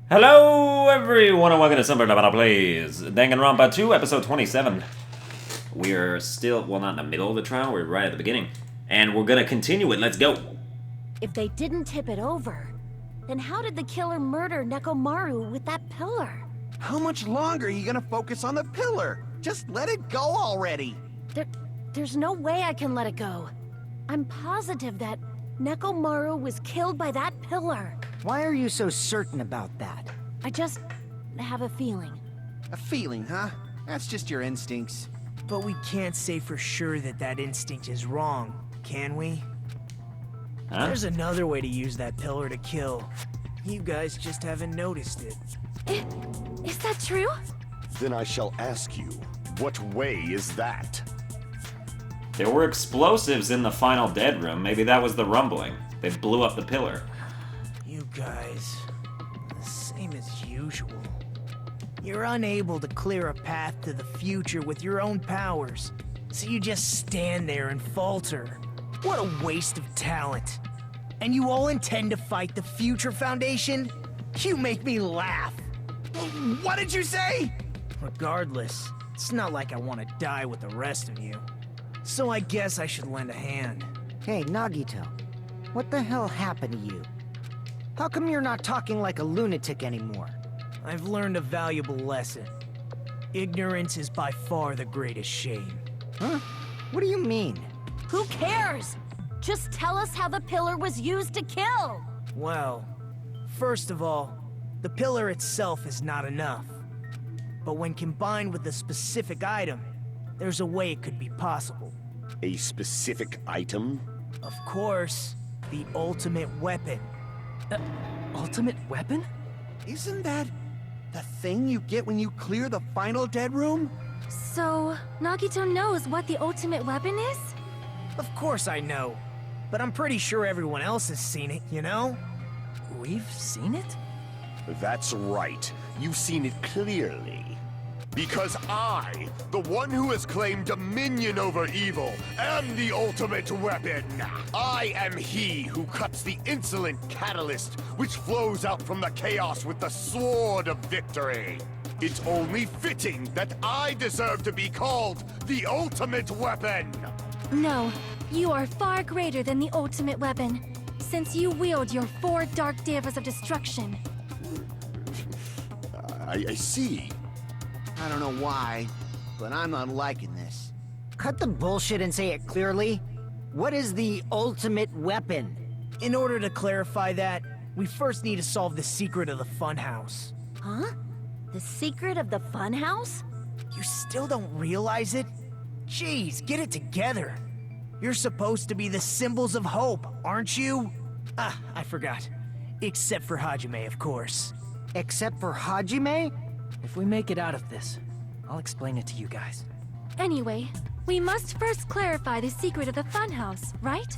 Hello, everyone, and welcome to Sunburned Albino Plays Danganronpa 2, episode 27. We're still, well, not in the middle of the trial, we're right at the beginning. And we're gonna continue it, let's go! If they didn't tip it over, then how did the killer murder Nekomaru with that pillar? How much longer are you gonna focus on the pillar? Just let it go already! There's no way I can let it go. I'm positive that Nekomaru was killed by that pillar. Why are you so certain about that? I just have a feeling. A feeling, huh? That's just your instincts. But we can't say for sure that that instinct is wrong, can we? Huh? There's another way to use that pillar to kill. You guys just haven't noticed it. Is that true? Then I shall ask you, what way is that? There were explosives in the final dead room, maybe that was the rumbling. They blew up the pillar. You guys, the same as usual. You're unable to clear a path to the future with your own powers, so you just stand there and falter. What a waste of talent. And you all intend to fight the Future Foundation? You make me laugh. What did you say? Regardless, it's not like I want to die with the rest of you. So I guess I should lend a hand. Hey, Nagito. What the hell happened to you? How come you're not talking like a lunatic anymore? I've learned a valuable lesson. Ignorance is by far the greatest shame. Huh? What do you mean? Who cares? Just tell us how the pillar was used to kill. Well, first of all, the pillar itself is not enough. But when combined with a specific item, there's a way it could be possible. A specific item? Of course, the ultimate weapon. Ultimate weapon? Isn't that the thing you get when you clear the final dead room? So, Nagito knows what the ultimate weapon is? Of course I know. But I'm pretty sure everyone else has seen it, you know? We've seen it? That's right. You've seen it clearly. Because I, the one who has claimed dominion over evil, am the ultimate weapon. I am he who cuts the insolent catalyst which flows out from the chaos with the sword of victory. It's only fitting that I deserve to be called the ultimate weapon. No, you are far greater than the ultimate weapon, since you wield your 4 dark devas of destruction. I see. I don't know why, but I'm not liking this. Cut the bullshit and say it clearly. What is the ultimate weapon? In order to clarify that, we first need to solve the secret of the funhouse. Huh? The secret of the funhouse? You still don't realize it? Jeez, get it together. You're supposed to be the symbols of hope, aren't you? Ah, I forgot. Except for Hajime, of course. Except for Hajime? If we make it out of this, I'll explain it to you guys. Anyway, we must first clarify the secret of the funhouse, right?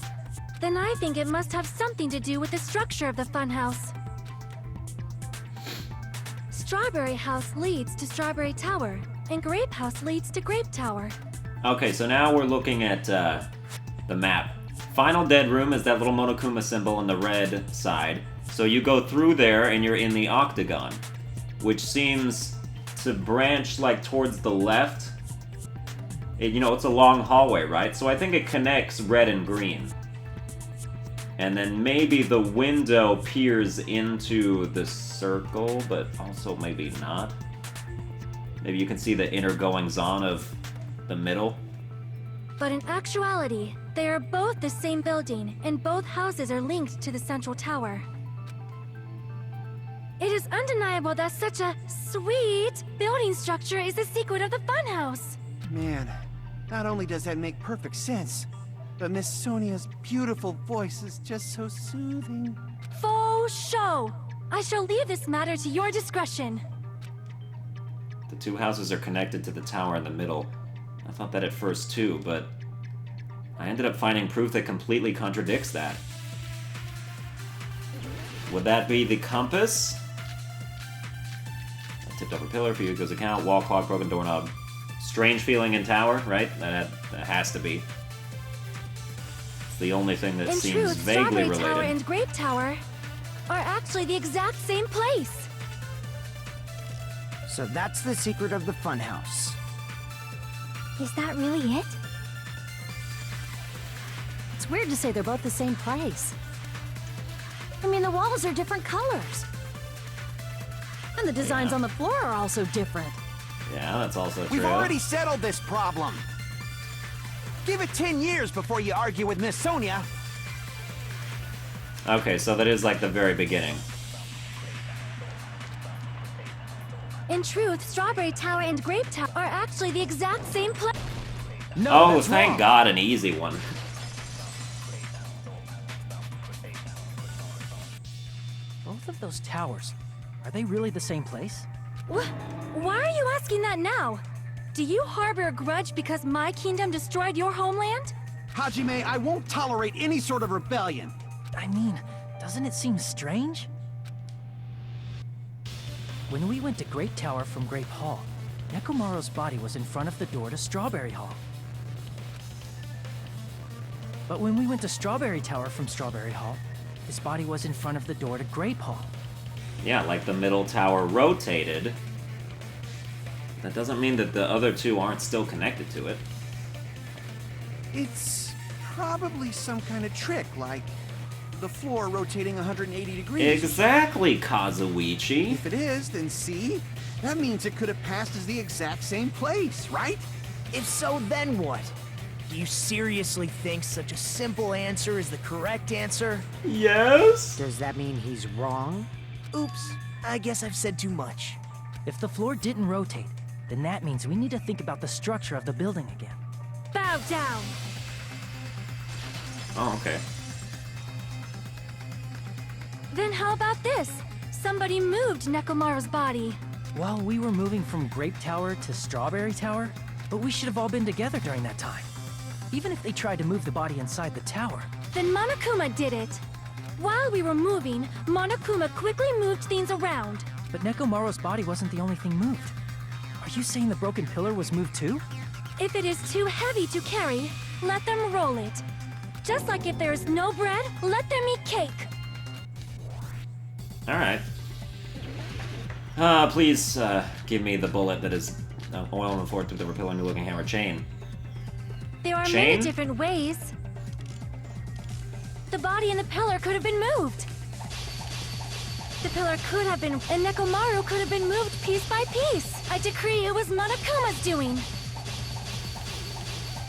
Then I think it must have something to do with the structure of the funhouse. Strawberry House leads to Strawberry Tower, and Grape House leads to Grape Tower. Okay, so now we're looking at the map. Final dead room is that little Monokuma symbol on the red side. So you go through there and you're in the octagon, which seems to branch like towards the left. It's a long hallway, right? So I think it connects red and green. And then maybe the window peers into the circle, but also maybe not. Maybe you can see the inner goings-on of the middle. But in actuality, they are both the same building, and both houses are linked to the central tower. It is undeniable that such a sweet building structure is the secret of the funhouse. Man, not only does that make perfect sense, but Miss Sonia's beautiful voice is just so soothing. Faux show! I shall leave this matter to your discretion. The two houses are connected to the tower in the middle. I thought that at first too, but I ended up finding proof that completely contradicts that. Would that be the compass? A tipped over pillar for Yuko's account, wall clock, broken doorknob. Strange feeling in tower, right? That has to be. It's the only thing that In seems truth, vaguely Strawberry related. Tower and Grape Tower are actually the exact same place. So that's the secret of the funhouse. Is that really it? It's weird to say they're both the same place. I mean, the walls are different colors. And the designs on the floor are also different. Yeah, that's also true. We've already settled this problem. Give it 10 years before you argue with Miss Sonia. Okay, so that is like the very beginning. In truth, Strawberry Tower and Grape Tower are actually the exact same place. No, Oh, that's thank wrong. God, an easy one. Both of those towers, are they really the same place? Why are you asking that now? Do you harbor a grudge because my kingdom destroyed your homeland? Hajime, I won't tolerate any sort of rebellion. I mean, doesn't it seem strange? When we went to Grape Tower from Grape Hall, Nekomaru's body was in front of the door to Strawberry Hall. But when we went to Strawberry Tower from Strawberry Hall, his body was in front of the door to Grape Hall. Yeah, like the middle tower rotated. That doesn't mean that the other two aren't still connected to it. It's probably some kind of trick, like the floor rotating 180 degrees. Exactly, Kazuichi. If it is, then see? That means it could have passed as the exact same place, right? If so, then what? Do you seriously think such a simple answer is the correct answer? Yes? Does that mean he's wrong? Oops, I guess I've said too much. If the floor didn't rotate, then that means we need to think about the structure of the building again. Bow down. Oh, okay. Then how about this? Somebody moved Nekomaru's body. Well, we were moving from Grape Tower to Strawberry Tower, but we should have all been together during that time. Even if they tried to move the body inside the tower. Then Monokuma did it. While we were moving, Monokuma quickly moved things around. But Nekomaru's body wasn't the only thing moved. Are you saying the broken pillar was moved too? If it is too heavy to carry, let them roll it. Just like if there is no bread, let them eat cake. Alright. Please, give me the bullet that is oil and forth through the repelling new looking hammer chain. There are Chain? many different ways. The body and the pillar could have been moved. The pillar could have been, and Nekomaru could have been moved piece by piece. I decree it was Monokuma's doing.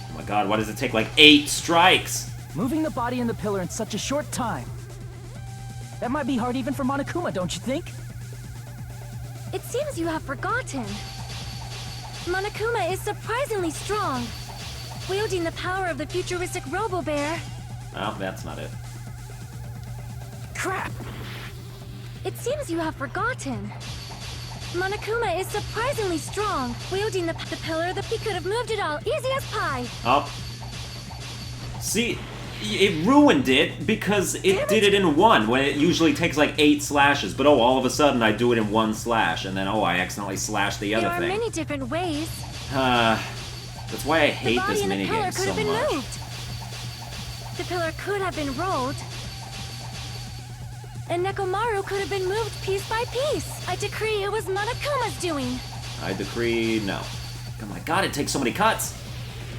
Oh my god, why does it take like 8 strikes? Moving the body and the pillar in such a short time. That might be hard even for Monokuma, don't you think? It seems you have forgotten. Monokuma is surprisingly strong, wielding the power of the futuristic Robo-Bear. Oh, that's not it. Crap! It seems you have forgotten. Monokuma is surprisingly strong, wielding the pillar that he could have moved it all easy as pie. Oh. See, it ruined it because it did it in one, when it usually takes like 8 slashes. But oh, all of a sudden I do it in 1 slash, and then oh, I accidentally slash the other There are thing. many different ways. That's why I The hate body this and the pillar minigame could so have been much. moved. The pillar could have been rolled. And Nekomaru could have been moved piece by piece. I decree it was Monokuma's doing. I decree no. Oh my god, it takes so many cuts.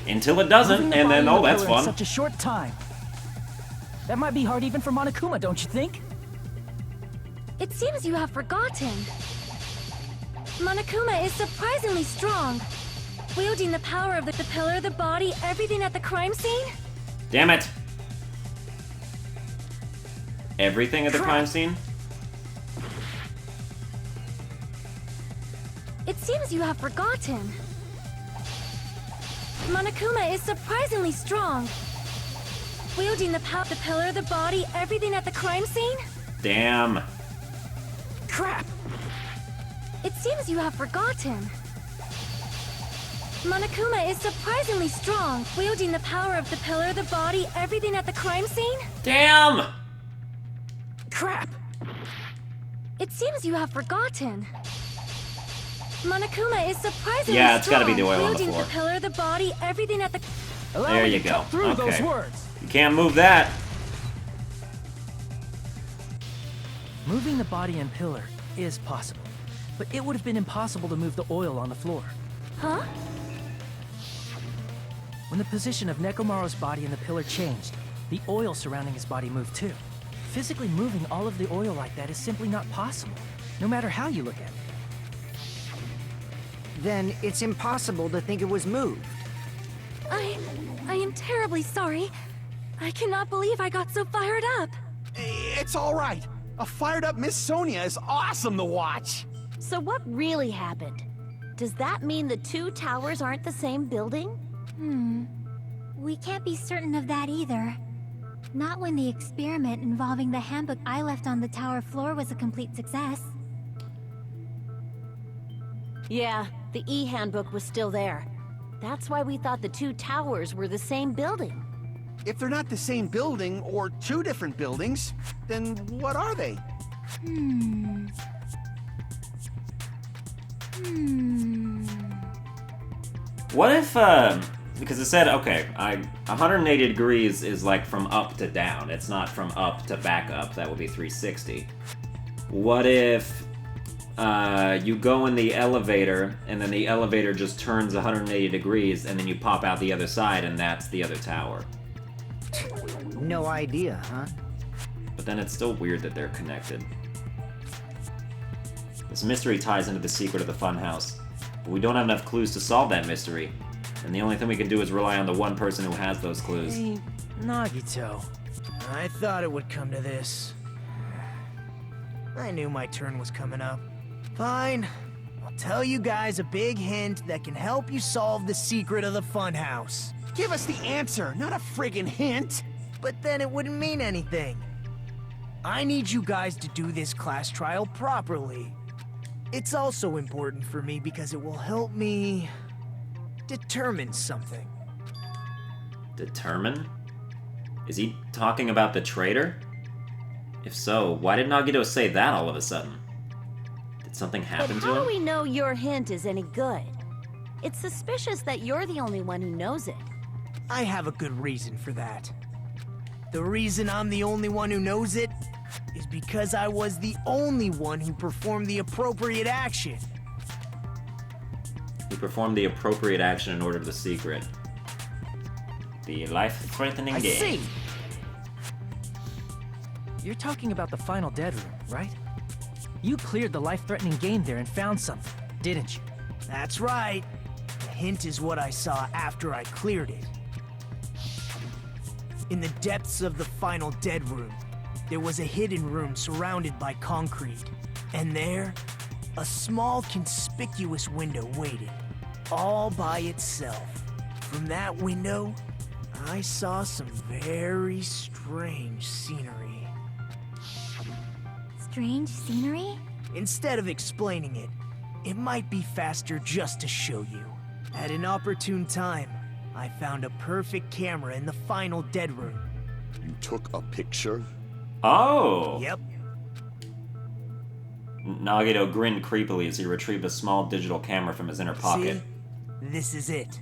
Until it doesn't, Moving the and body then, and oh, the that's pillar in fun. such a short time. That might be hard even for Monokuma, don't you think? It seems you have forgotten. Monokuma is surprisingly strong, wielding the power of the pillar, the body, everything at the crime scene. Damn it! Everything at the crime scene? It seems you have forgotten. Monokuma is surprisingly strong, wielding the pillar, the body, everything at the crime scene. Damn. Crap! It seems you have forgotten. Monokuma is surprisingly strong, wielding the power of the pillar, the body, everything at the crime scene. Damn! Crap! It seems you have forgotten. Monokuma is surprisingly Yeah, it's gotta strong, be the oil on the wielding floor. the pillar, the body, everything at the... Allow There me you to go. cut through those Okay. words. You can't move that. Moving the body and pillar is possible. but it would have been impossible to move the oil on the floor. Huh? When the position of Nekomaru's body in the pillar changed, the oil surrounding his body moved too. Physically moving all of the oil like that is simply not possible, no matter how you look at it. Then it's impossible to think it was moved. I am terribly sorry. I cannot believe I got so fired up. It's all right. A fired up Miss Sonia is awesome to watch. So what really happened? Does that mean the two towers aren't the same building? We can't be certain of that either. Not when the experiment involving the handbook I left on the tower floor was a complete success. Yeah, the E-handbook was still there. That's why we thought the two towers were the same building. If they're not the same building, or two different buildings, then what are they? What if, because it said, okay, 180 degrees is like from up to down. It's not from up to back up. That would be 360. What if you go in the elevator, and then the elevator just turns 180 degrees, and then you pop out the other side, and that's the other tower? No idea, huh? But then it's still weird that they're connected. This mystery ties into the secret of the funhouse, but we don't have enough clues to solve that mystery, and the only thing we can do is rely on the one person who has those clues. Hey, Nagito. I thought it would come to this. I knew my turn was coming up. Fine. I'll tell you guys a big hint that can help you solve the secret of the funhouse. Give us the answer, not a friggin' hint. But then it wouldn't mean anything. I need you guys to do this class trial properly. It's also important for me because it will help me determine something. Determine? Is he talking about the traitor? If so, why did Nagito say that all of a sudden? Did something happen But to how him? do we know your hint is any good? It's suspicious that you're the only one who knows it. I have a good reason for that. The reason I'm the only one who knows it is because I was the only one who performed the appropriate action. He performed the appropriate action in order to the secret. The life-threatening I game. see. You're talking about the final dead room, right? You cleared the life-threatening game there and found something, didn't you? That's right. The hint is what I saw after I cleared it. In the depths of the final dead room, there was a hidden room surrounded by concrete. And there, a small conspicuous window waited, all by itself. From that window, I saw some very strange scenery. Strange scenery? Instead of explaining it, it might be faster just to show you. At an opportune time, I found a perfect camera in the final dead room. You took a picture? Oh! Yep, Nagito grinned creepily as he retrieved a small digital camera from his inner pocket. see? This is it.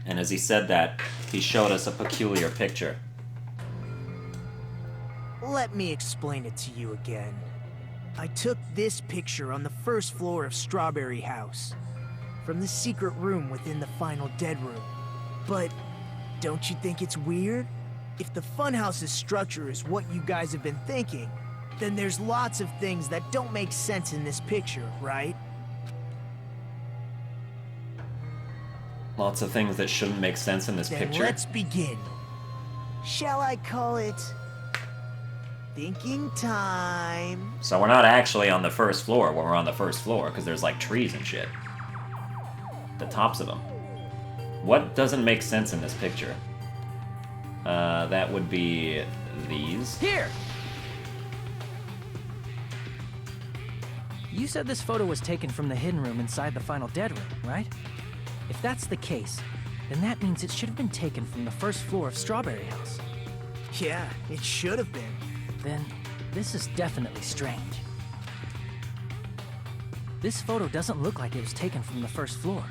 And as he said that, he showed us a peculiar picture. Let me explain it to you again. I took this picture on the first floor of Strawberry House, from the secret room within the final dead room. But don't you think it's weird? If the funhouse's structure is what you guys have been thinking, then there's lots of things that don't make sense in this picture, right? Lots of things that shouldn't make sense in this Then picture. let's begin. Shall I call it thinking time? So we're not actually on the first floor when we're on the first floor, because there's like trees and shit. The tops of them. What doesn't make sense in this picture? That would be these. Here! You said this photo was taken from the hidden room inside the final dead room, right? If that's the case, then that means it should have been taken from the first floor of Strawberry House. Yeah, it should have been. Then, this is definitely strange. This photo doesn't look like it was taken from the first floor.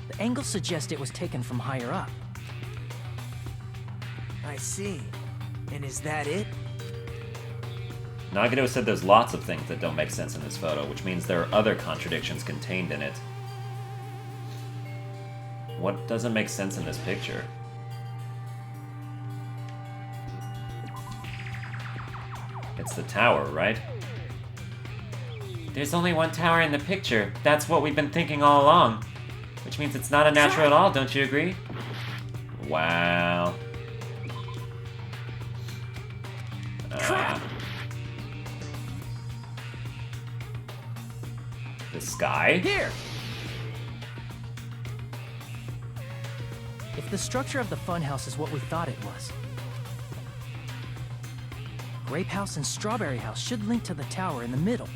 The angles suggest it was taken from higher up. I see. And is that it? Nagito said there's lots of things that don't make sense in this photo, which means there are other contradictions contained in it. What doesn't make sense in this picture? It's the tower, right? There's only one tower in the picture. That's what we've been thinking all along. Which means it's not unnatural at all, don't you agree? Wow. The sky? Here! If the structure of the funhouse is what we thought it was, Grape House and Strawberry House should link to the tower in the middle.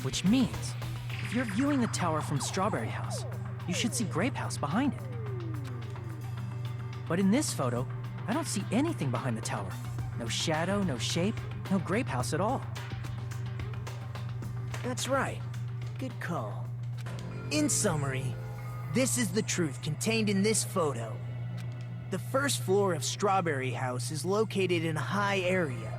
Which means, if you're viewing the tower from Strawberry House, you should see Grape House behind it. But in this photo, I don't see anything behind the tower. No shadow, no shape, no Grape House at all. That's right. Good call. In summary, this is the truth contained in this photo. The first floor of Strawberry House is located in a high area,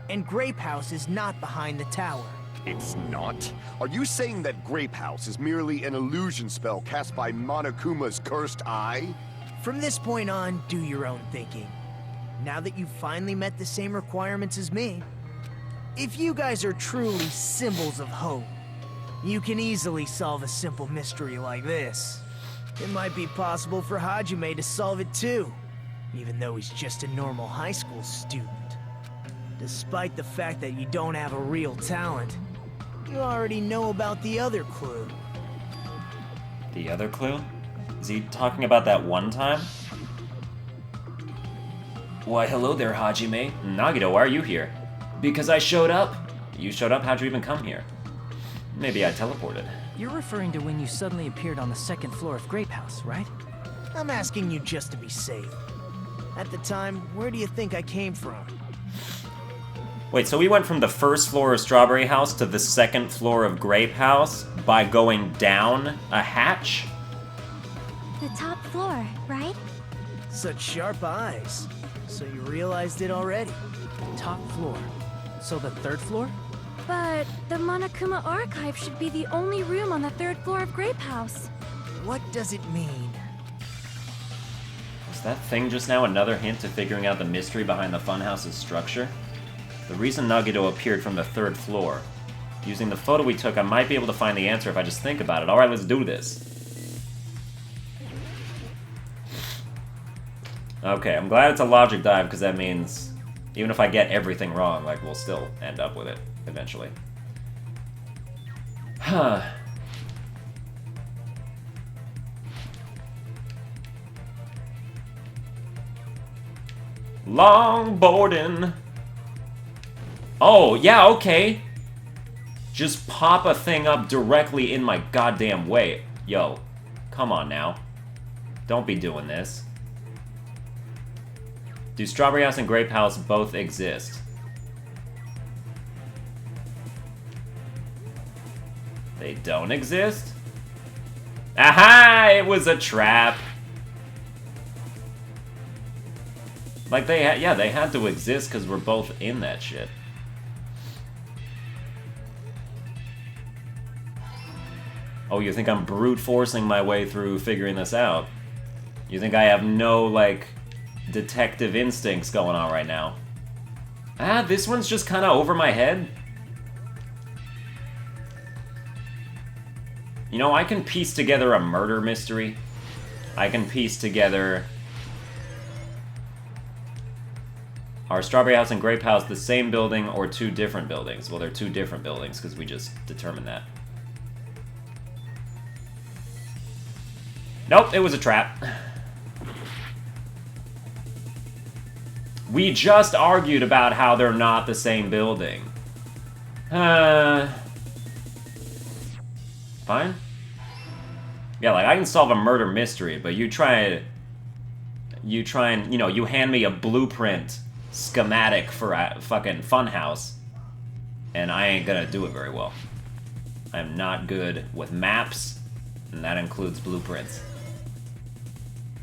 and Grape House is not behind the tower. It's not? Are you saying that Grape House is merely an illusion spell cast by Monokuma's cursed eye? From this point on, do your own thinking. Now that you've finally met the same requirements as me, if you guys are truly symbols of hope, you can easily solve a simple mystery like this. It might be possible for Hajime to solve it too, even though he's just a normal high school student. Despite the fact that you don't have a real talent, you already know about the other clue. The other clue? Is he talking about that one time? Why, hello there, Hajime. Nagito, why are you here? Because I showed up. You showed up? How'd you even come here? Maybe I teleported. You're referring to when you suddenly appeared on the second floor of Grape House, right? I'm asking you just to be safe. At the time, where do you think I came from? Wait, so we went from the first floor of Strawberry House to the second floor of Grape House by going down a hatch? The top floor, right? Such sharp eyes. So you realized it already? Top floor. So the third floor? But the Monokuma Archive should be the only room on the third floor of Grape House. What does it mean? Was that thing just now another hint to figuring out the mystery behind the funhouse's structure? The reason Nagito appeared from the third floor. Using the photo we took, I might be able to find the answer if I just think about it. Alright, let's do this. Okay, I'm glad it's a logic dive, because that means even if I get everything wrong, like, we'll still end up with it eventually. Huh. Longboarding. Oh, yeah, okay. Just pop a thing up directly in my goddamn way. Yo, come on now. Don't be doing this. Do Strawberry House and Grape House both exist? They don't exist? Aha! It was a trap. Like, they had to exist because we're both in that shit. Oh, you think I'm brute forcing my way through figuring this out? You think I have no, like, detective instincts going on right now? Ah, this one's just kind of over my head. You know, I can piece together a murder mystery. I can piece together... Are Strawberry House and Grape House the same building or two different buildings? Well, they're two different buildings because we just determined that. Nope, it was a trap. We just argued about how they're not the same building. Fine? Yeah, like, I can solve a murder mystery, but you try and, you know, you hand me a blueprint schematic for a fucking funhouse, and I ain't gonna do it very well. I'm not good with maps, and that includes blueprints.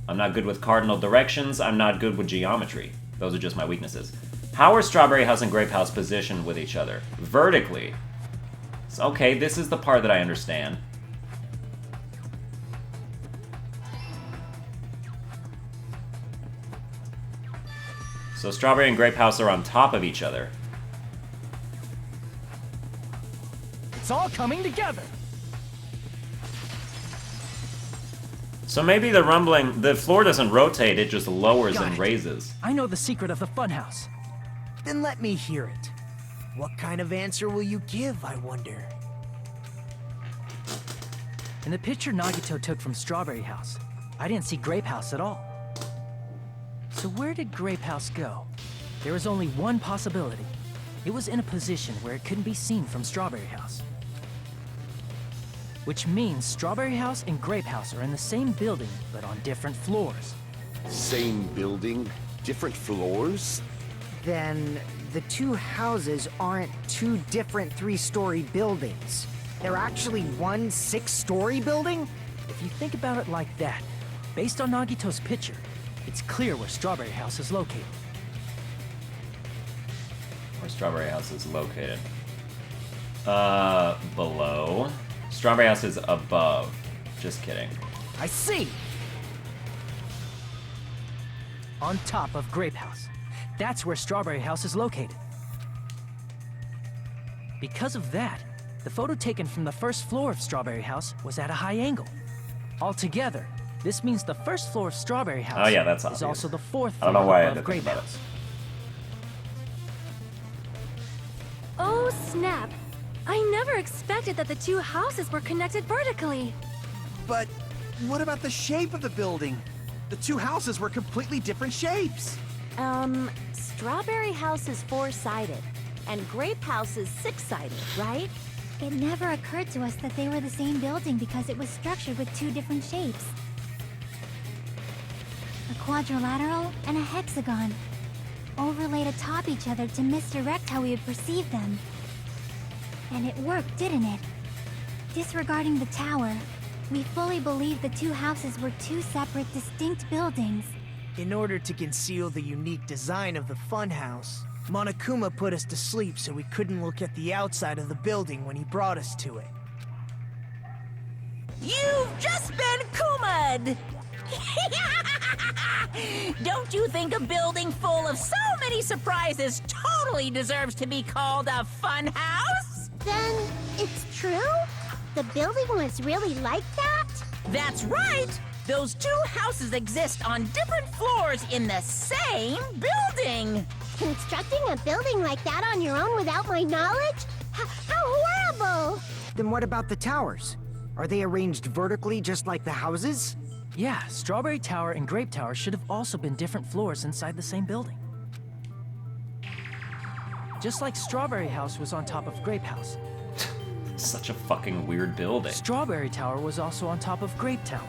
I'm not good with cardinal directions, I'm not good with geometry. Those are just my weaknesses. How are Strawberry House and Grape House positioned with each other? Vertically. So, okay, this is the part that I understand. So Strawberry and Grape House are on top of each other. It's all coming together. So maybe the floor doesn't rotate, it just lowers and raises. I know the secret of the funhouse. Then let me hear it. What kind of answer will you give, I wonder? In the picture Nagito took from Strawberry House, I didn't see Grape House at all. So where did Grape House go? There was only one possibility. It was in a position where it couldn't be seen from Strawberry House. Which means Strawberry House and Grape House are in the same building, but on different floors. Same building, different floors? Then the two houses aren't two different 3-story buildings. They're actually one 6-story building? If you think about it like that, based on Nagito's picture, it's clear where Strawberry House is located. Where Strawberry House is located? Below. Strawberry House is above. Just kidding. I see! On top of Grape House. That's where Strawberry House is located. Because of that, the photo taken from the first floor of Strawberry House was at a high angle. Altogether, this means the first floor of Strawberry House that's is obvious. also the 4th I don't know floor why I above didn't Grape think about House. Oh, snap. I never expected that the two houses were connected vertically. But what about the shape of the building? The two houses were completely different shapes. Strawberry House is 4-sided, and Grape House is 6-sided, right? It never occurred to us that they were the same building because it was structured with two different shapes. A quadrilateral and a hexagon, overlaid atop each other to misdirect how we would perceive them. And it worked, didn't it? Disregarding the tower, we fully believed the two houses were two separate, distinct buildings. In order to conceal the unique design of the funhouse, Monokuma put us to sleep so we couldn't look at the outside of the building when he brought us to it. You've just been Kuma'd! Don't you think a building full of so many surprises totally deserves to be called a fun house? Then, it's true? The building was really like that? That's right! Those two houses exist on different floors in the same building! Constructing a building like that on your own without my knowledge? How horrible! Then what about the towers? Are they arranged vertically just like the houses? Yeah, Strawberry Tower and Grape Tower should have also been different floors inside the same building. Just like Strawberry House was on top of Grape House. Such a fucking weird building. Strawberry Tower was also on top of Grape Tower.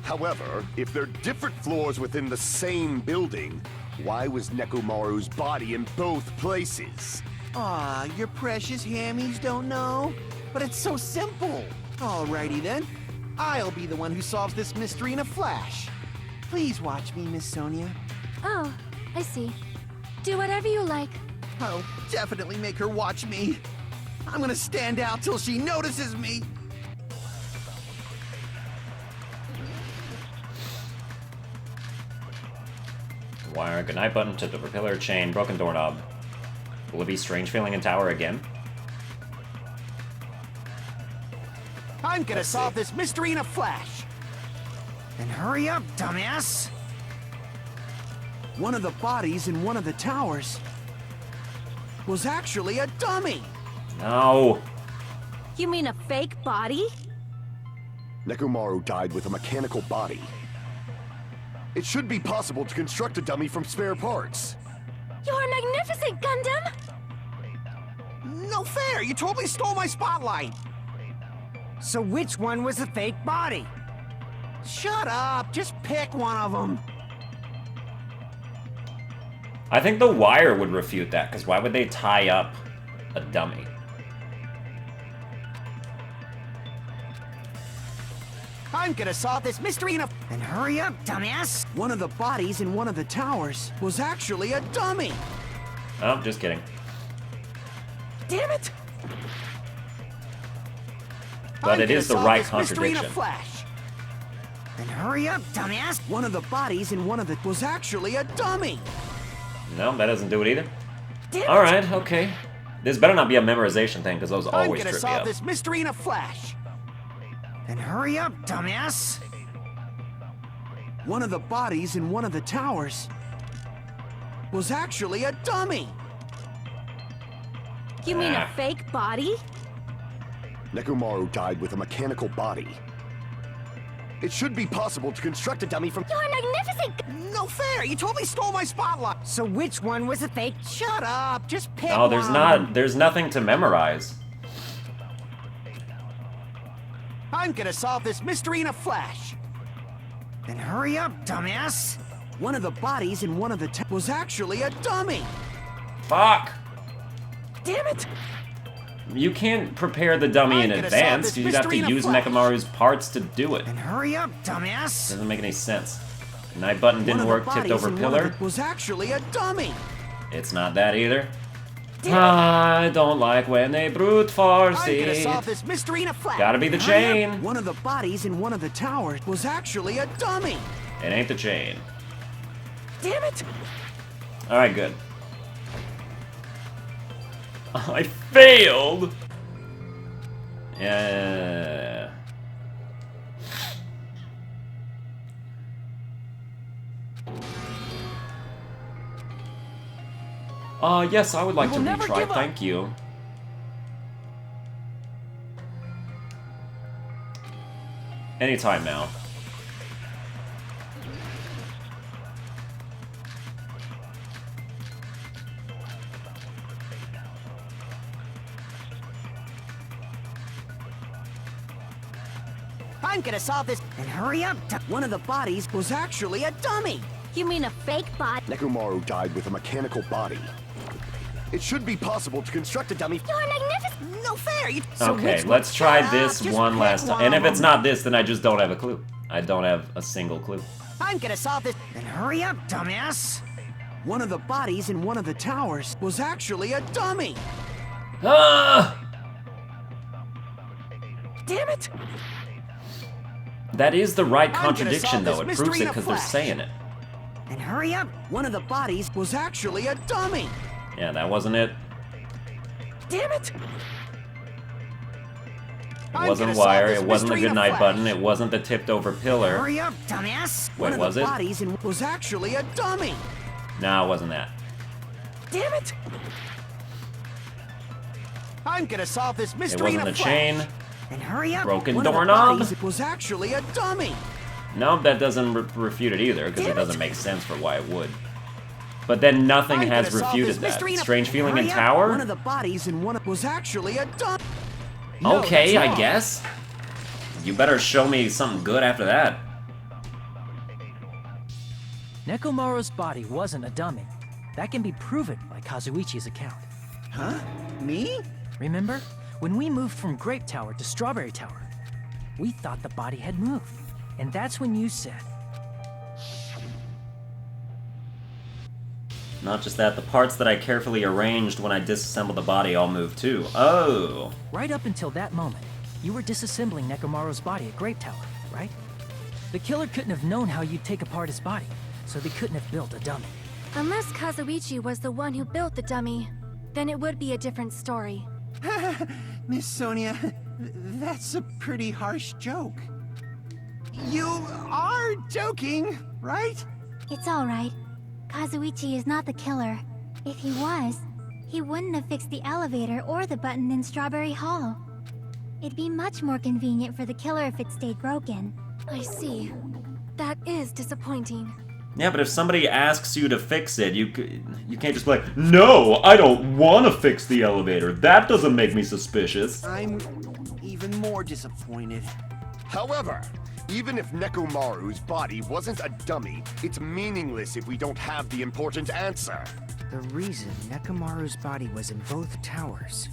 However, if they're different floors within the same building, why was Nekomaru's body in both places? Aw, your precious hammies don't know? But it's so simple. Alrighty then. I'll be the one who solves this mystery in a flash. Please watch me, Miss Sonia. Oh, I see. Do whatever you like. I'll definitely make her watch me. I'm gonna stand out till she notices me. Wire, goodnight button, tip over pillar, chain, broken doorknob. Will it be strange feeling in tower again? I'm gonna solve this mystery in a flash. Then hurry up, dumbass! One of the bodies in one of the towers was actually a dummy. No. You mean a fake body? Nekomaru died with a mechanical body. It should be possible to construct a dummy from spare parts. You're magnificent, Gundam! No fair! You totally stole my spotlight! So which one was the fake body? Shut up! Just pick one of them! I think the wire would refute that, because why would they tie up a dummy? I'm gonna solve this mystery in a... Then hurry up, dumbass! One of the bodies in one of the towers was actually a dummy. Oh, just kidding. Damn it! But it is the right mystery in a contradiction. flash. Then hurry up, dumbass! One of the bodies in one of the was actually a dummy. No, that doesn't do it either. Damn it! Alright, okay. This better not be a memorization thing, because those I'm always gonna trip me solve up. this mystery in a flash. Then hurry up, dumbass! One of the bodies in one of the towers was actually a dummy. You mean a Ah. fake body? Nekomaru died with a mechanical body. It should be possible to construct a dummy from... You're magnificent! No fair! You totally stole my spotlight! So which one was a fake? Shut up! Just pick Oh, there's one. there's nothing to memorize. I'm gonna solve this mystery in a flash. Then hurry up, dumbass! One of the bodies in one of the was actually a dummy. Fuck! Damn it! You can't prepare the dummy I'm in gonna solve advance. this You just have to mystery in a use flash. Nekomaru's parts to do it. Then hurry up, dumbass! Doesn't make any sense. Night button One didn't of the work, tipped bodies over in one of pillar. it was actually a dummy. It's not that either. Damn it! I don't like when they brute force I'm gonna it. solve this mystery in a flash. Gotta be the Hurry up. chain. One of the bodies in one of the towers was actually a dummy. It ain't the chain. Damn it! Alright, good. I failed! Yeah. Yes, I would like to will never retry, give up. thank you. Anytime now. I'm gonna solve this. Then hurry up, One of the bodies was actually a dummy. You mean a fake body? Nekomaru died with a mechanical body. It should be possible to construct a dummy... You're magnificent! No fair. You... Okay, let's try this Just one pick last time. And if one. it's not this, then I just don't have a clue. I don't have a single clue. I'm gonna solve this. Then hurry up, dumbass! One of the bodies in one of the towers was actually a dummy. Ah! Damn it! That is the right gonna contradiction, solve though. this It proves mystery it in a because they're flash. saying it. Then hurry up! One of the bodies was actually a dummy. Yeah, that wasn't it. Damn it! It wasn't wire. It wasn't the good night button. It wasn't the tipped over pillar. Hurry up, dumbass! Wait, One was of it? the bodies in was actually a dummy. No, it wasn't that. Damn it! I'm gonna solve this It mystery in wasn't a the flash. chain. Then hurry up! Broken One of the doorknob. bodies was actually a dummy. No, that doesn't refute it either, because it Damn it. doesn't make sense for why it would. But then nothing I'm has gonna solve refuted this that. mystery in a- Strange feeling in Hurry up. tower? One of the bodies in one of was actually a dummy. No, Okay, that's I wrong. guess. You better show me something good after that. Nekomaru's body wasn't a dummy. That can be proven by Kazuichi's account. Huh? Me? Remember? When we moved from Grape Tower to Strawberry Tower, we thought the body had moved. And that's when you said, Not just that, the parts that I carefully arranged when I disassembled the body all moved too. Oh. right up until that moment, you were disassembling Nekomaru's body at Grape Tower, right? The killer couldn't have known how you'd take apart his body, so they couldn't have built a dummy. Unless Kazuichi was the one who built the dummy, then it would be a different story. Miss Sonia, that's a pretty harsh joke. You are joking, right? It's all right. Kazuichi is not the killer. If he was, he wouldn't have fixed the elevator or the button in Strawberry Hall. It'd be much more convenient for the killer if it stayed broken. I see. That is disappointing. Yeah, but if somebody asks you to fix it, you can't just be like, no, I don't want to fix the elevator. That doesn't make me suspicious. I'm even more disappointed. However, even if Nekomaru's body wasn't a dummy, it's meaningless if we don't have the important answer. The reason Nekomaru's body was in both towers,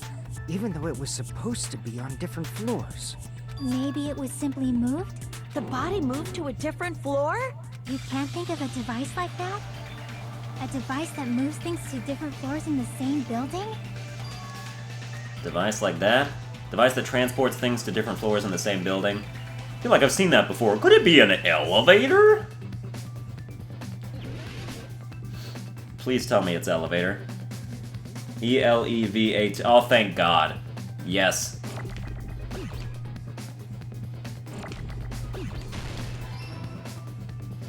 even though it was supposed to be on different floors. Maybe it was simply moved? The body moved to a different floor? You can't think of a device like that? A device that moves things to different floors in the same building? Device like that? Device that transports things to different floors in the same building? I feel like I've seen that before. Could it be an elevator? Please tell me it's elevator. E-L-E-V-A-T. Oh, thank God. Yes.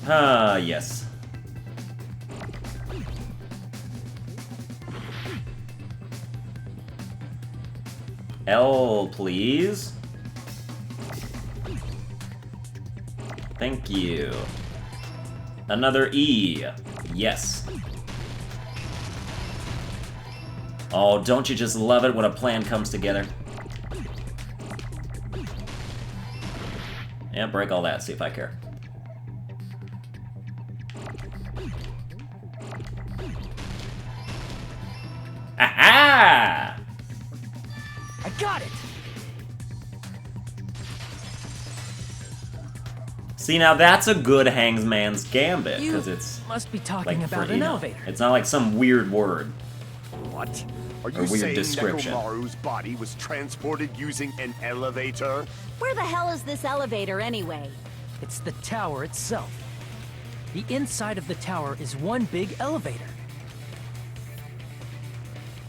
Ah, yes. L, please. Thank you. Another E. Yes. Oh, don't you just love it when a plan comes together? Yeah, break all that, see if I care. Aha! I got it! See, now that's a good Hangsman's Gambit, because it's must be talking like about for, an you know, elevator. it's not like some weird word. What? Are A you weird saying description. Nekomaru's body was transported using an elevator? Where the hell is this elevator anyway? It's the tower itself. The inside of the tower is one big elevator.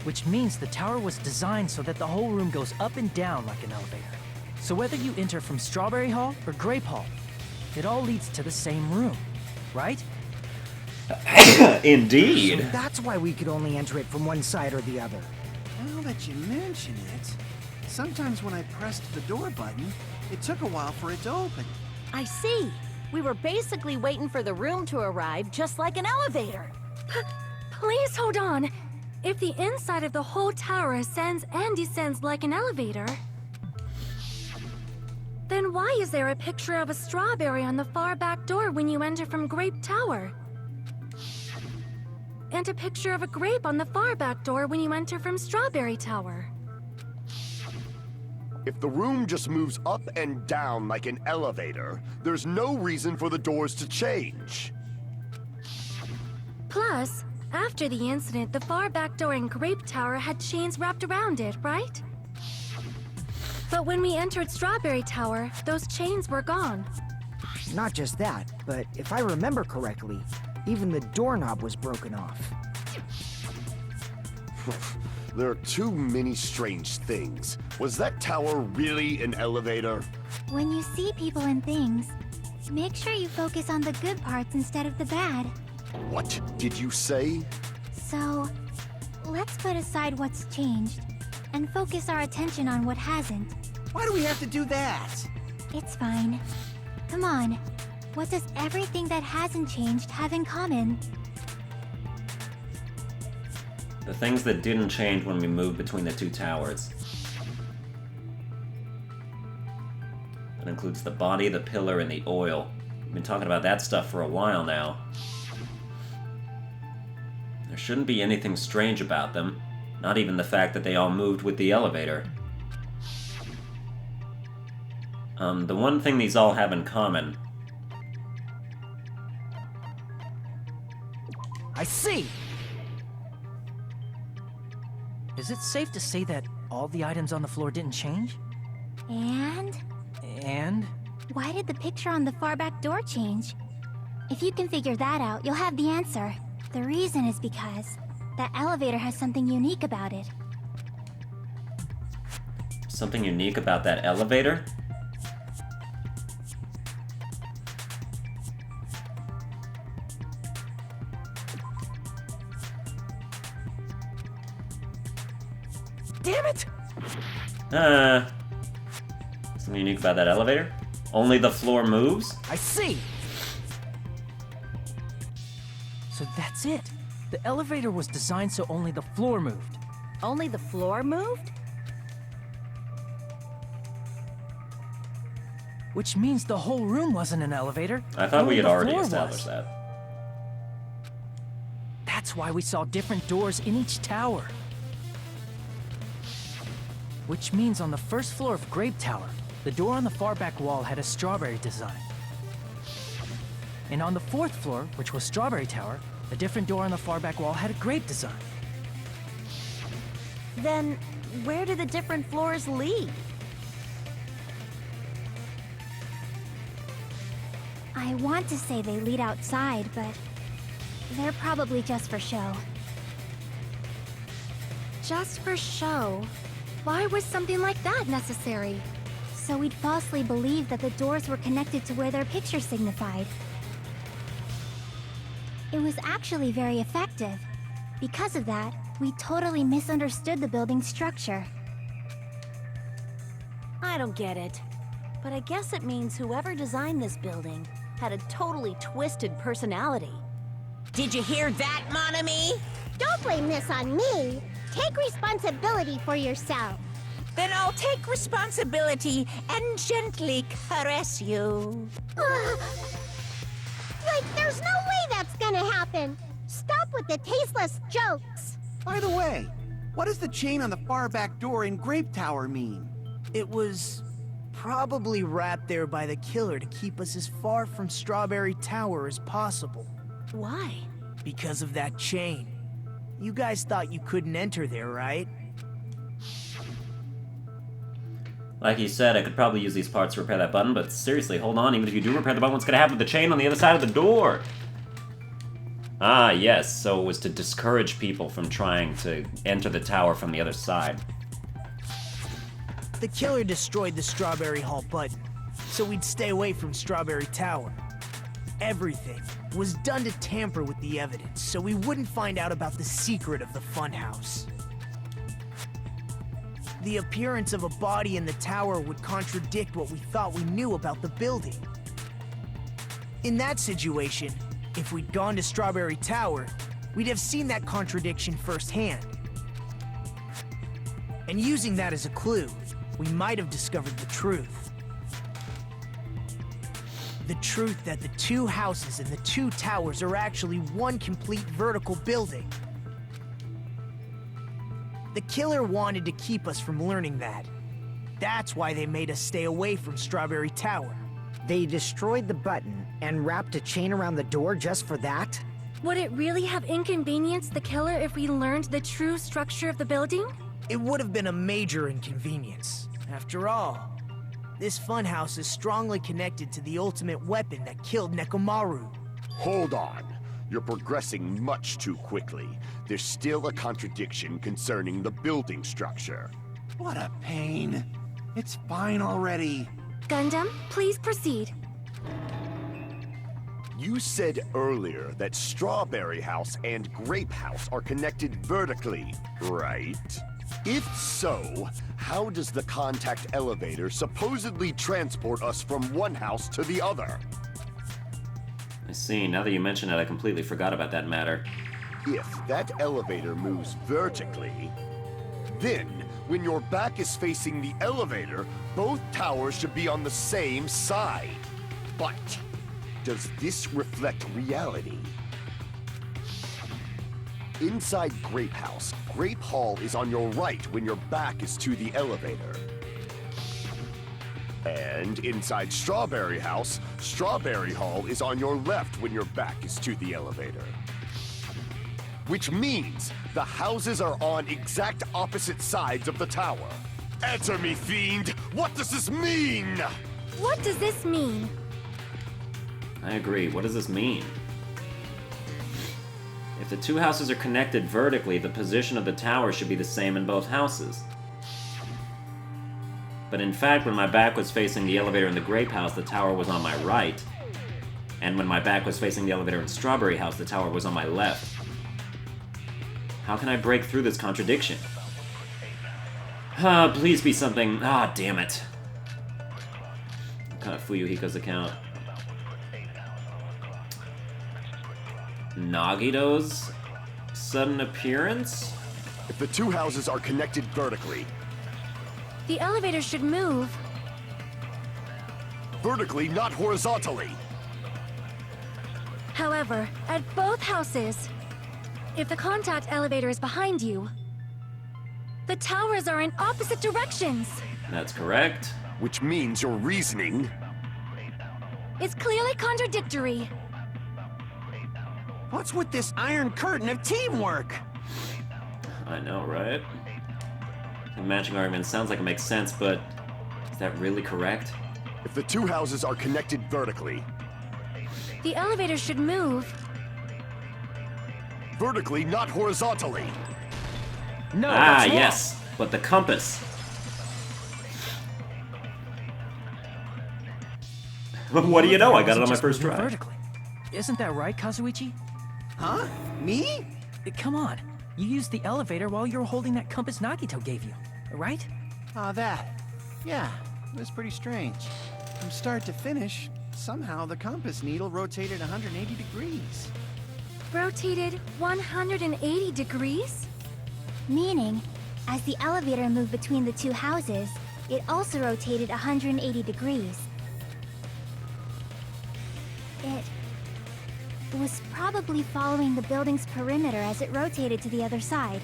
Which means the tower was designed so that the whole room goes up and down like an elevator. So whether you enter from Strawberry Hall or Grape Hall, it all leads to the same room, right? Indeed. So that's why we could only enter it from one side or the other. Now that you mention it, sometimes when I pressed the door button, it took a while for it to open. I see. We were basically waiting for the room to arrive, just like an elevator. Please hold on. If the inside of the whole tower ascends and descends like an elevator, then why is there a picture of a strawberry on the far back door when you enter from Grape Tower? And a picture of a grape on the far back door when you enter from Strawberry Tower. If the room just moves up and down like an elevator, there's no reason for the doors to change. Plus, after the incident, the far back door in Grape Tower had chains wrapped around it, right? But when we entered Strawberry Tower, those chains were gone. Not just that, but if I remember correctly, even the doorknob was broken off. There are too many strange things. Was that tower really an elevator? When you see people and things, make sure you focus on the good parts instead of the bad. What did you say? So, let's put aside what's changed and focus our attention on what hasn't. Why do we have to do that? It's fine. Come on. What does everything that hasn't changed have in common? The things that didn't change when we moved between the two towers. That includes the body, the pillar, and the oil. We've been talking about that stuff for a while now. There shouldn't be anything strange about them. Not even the fact that they all moved with the elevator. The one thing these all have in common... I see! Is it safe to say that all the items on the floor didn't change? And? And? Why did the picture on the far back door change? If you can figure that out, you'll have the answer. The reason is because that elevator has something unique about it. Something unique about that elevator? Damn it! Something unique about that elevator? Only the floor moves? I see! So that's it. The elevator was designed so only the floor moved. Only the floor moved? Which means the whole room wasn't an elevator. I thought only we had the already floor established was. that. That's why we saw different doors in each tower. Which means on the first floor of Grape Tower, the door on the far back wall had a strawberry design. And on the 4th floor, which was Strawberry Tower, a different door on the far back wall had a grape design. Then, where do the different floors lead? I want to say they lead outside, but they're probably just for show. Just for show? Why was something like that necessary? So we'd falsely believe that the doors were connected to where their picture signified. It was actually very effective. Because of that, we totally misunderstood the building's structure. I don't get it. But I guess it means whoever designed this building had a totally twisted personality. Did you hear that, mon ami? Don't blame this on me. Take responsibility for yourself. Then I'll take responsibility and gently caress you. Like, there's no way that's gonna happen. Stop with the tasteless jokes. By the way, what does the chain on the far back door in Grape Tower mean? It was probably wrapped there by the killer to keep us as far from Strawberry Tower as possible. Why? Because of that chain. You guys thought you couldn't enter there, right? Like you said, I could probably use these parts to repair that button, but seriously, hold on. Even if you do repair the button, what's gonna happen with the chain on the other side of the door? Ah, yes, so it was to discourage people from trying to enter the tower from the other side. The killer destroyed the Strawberry Hall button, so we'd stay away from Strawberry Tower. Everything was done to tamper with the evidence, so we wouldn't find out about the secret of the funhouse. The appearance of a body in the tower would contradict what we thought we knew about the building. In that situation, if we'd gone to Strawberry Tower, we'd have seen that contradiction firsthand. And using that as a clue, we might have discovered the truth. The truth that the two houses and the two towers are actually one complete vertical building. The killer wanted to keep us from learning that. That's why they made us stay away from Strawberry Tower. They destroyed the button and wrapped a chain around the door just for that? Would it really have inconvenienced the killer if we learned the true structure of the building? It would have been a major inconvenience. After all, this funhouse is strongly connected to the ultimate weapon that killed Nekomaru. Hold on. You're progressing much too quickly. There's still a contradiction concerning the building structure. What a pain. It's fine already. Gundam, please proceed. You said earlier that Strawberry House and Grape House are connected vertically, right? If so, how does the contact elevator supposedly transport us from one house to the other? I see. Now that you mention it, I completely forgot about that matter. If that elevator moves vertically, then when your back is facing the elevator, both towers should be on the same side. But does this reflect reality? Inside Grape House, Grape Hall is on your right when your back is to the elevator. And inside Strawberry House, Strawberry Hall is on your left when your back is to the elevator. Which means the houses are on exact opposite sides of the tower. Answer me, fiend! What does this mean? What does this mean? I agree. What does this mean? If the two houses are connected vertically, the position of the tower should be the same in both houses. But in fact, when my back was facing the elevator in the Grape House, the tower was on my right. And when my back was facing the elevator in Strawberry House, the tower was on my left. How can I break through this contradiction? Please be something. Damn it. Kind of Fuyuhiko's account. Nagito's sudden appearance? If the two houses are connected vertically. The elevator should move. Vertically, not horizontally. However, at both houses, if the contact elevator is behind you, the towers are in opposite directions. That's correct. which means your reasoning... It's clearly contradictory. What's with this iron curtain of teamwork? I know, right? The matching argument sounds like it makes sense, but is that really correct? If the two houses are connected vertically... The elevator should move. Vertically, not horizontally. No, Ah, that's wrong. yes, but the compass. What do you know? I got it on my Just first moving try. Vertically. Isn't that right, Kazuichi? Huh? Me? Come on. You used the elevator while you were holding that compass Nagito gave you, right? Oh, that. Yeah, it was pretty strange. From start to finish, somehow the compass needle rotated 180 degrees. Rotated 180 degrees? Meaning, as the elevator moved between the two houses, it also rotated 180 degrees. It was probably following the building's perimeter as it rotated to the other side.